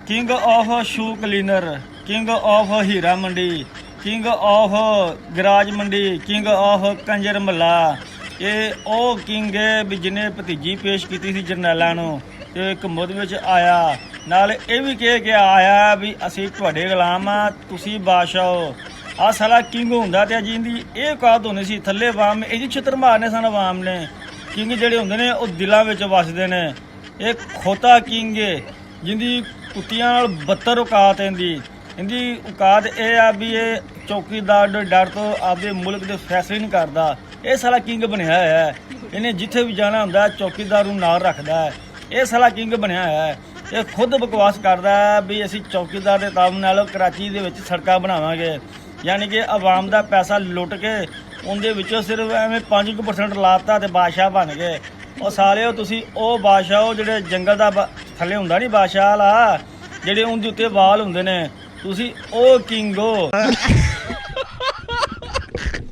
King of shoe cleaner, king of Heera Mandi, king of ਗਰਾਜ ਮੰਡੀ, king of ਕੰਜਰ ਮਹੱਲਾ। ਇਹ ਉਹ ਕਿੰਗ ਹੈ ਵੀ ਜਿਹਨੇ ਭਤੀਜੀ ਪੇਸ਼ ਕੀਤੀ ਸੀ ਜਰਨੈਲਾਂ ਨੂੰ ਤੇ ਇੱਕ ਮੁੱਦ ਵਿੱਚ ਆਇਆ। ਨਾਲ ਇਹ ਵੀ ਕਹਿ ਕੇ ਆਇਆ ਵੀ ਅਸੀਂ ਤੁਹਾਡੇ ਗੁਲਾਮ ਆ, ਤੁਸੀਂ ਬਾਦਸ਼ਾਹ ਹੋ। ਆਹ ਸਾਲਾ ਕਿੰਗ ਹੁੰਦਾ ਤੇ ਜਿੰਦੀ ਇਹ ਔਕਾਤ ਹੁੰਦੀ ਸੀ ਥੱਲੇ ਆਵਾਮ ਇਹਦੀ ਛਿੱਤਰ ਮਾਰਨੇ ਸਨ ਆਵਾਮ ਨੇ। ਕਿੰਗ ਜਿਹੜੇ ਹੁੰਦੇ ਨੇ ਉਹ ਦਿਲਾਂ ਵਿੱਚ ਵਸਦੇ ਨੇ। ਇਹ ਖੋਤਾ ਕਿੰਗ ਹੈ ਜਿੰਦੀ ਕੁੱਤਿਆਂ ਨਾਲ ਬੱਤਰ ਔਕਾਤ ਇਹਦੀ ਔਕਾਤ ਇਹ ਆ ਵੀ ਇਹ ਚੌਕੀਦਾਰ ਦੇ ਡਰ ਤੋਂ ਆਪਦੇ ਮੁਲਕ ਦੇ ਫੈਸਲੇ ਨਹੀਂ ਕਰਦਾ। ਇਹ ਸਾਲਾ ਕਿੰਗ ਬਣਿਆ ਹੋਇਆ ਹੈ। ਇਹਨੇ ਜਿੱਥੇ ਵੀ ਜਾਣਾ ਹੁੰਦਾ ਚੌਕੀਦਾਰ ਨੂੰ ਨਾਲ ਰੱਖਦਾ ਹੈ। ਇਹ ਸਾਲਾ ਕਿੰਗ ਬਣਿਆ ਹੋਇਆ ਹੈ। ਇਹ ਖੁਦ ਬਕਵਾਸ ਕਰਦਾ ਹੈ ਵੀ ਅਸੀਂ ਚੌਕੀਦਾਰ ਦੇ ਤਾਬ ਨਾਲ ਕਰਾਚੀ ਦੇ ਵਿੱਚ ਸੜਕਾਂ ਬਣਾਵਾਂਗੇ, ਯਾਨੀ ਕਿ ਆਵਾਮ ਦਾ ਪੈਸਾ ਲੁੱਟ ਕੇ ਉਹਦੇ ਵਿੱਚੋਂ ਸਿਰਫ ਐਵੇਂ 5% ਲਾਤਾ ਤੇ ਬਾਦਸ਼ਾਹ ਬਣ ਗਏ। ਉਹ ਸਾਲਿਓ ਤੁਸੀਂ ਉਹ ਬਾਦਸ਼ਾਹ ਹੋ ਜਿਹੜੇ ਜੰਗਲ ਦਾ ਥੱਲੇ ਹੁੰਦਾ ਨਹੀਂ ਬਾਦਸ਼ਾਹ ਵਾਲਾ, ਜਿਹੜੇ ਉਹਦੇ ਉੱਤੇ ਵਾਲ ਹੁੰਦੇ ਨੇ, ਤੁਸੀਂ ਉਹ ਕਿੰਗ ਹੋ।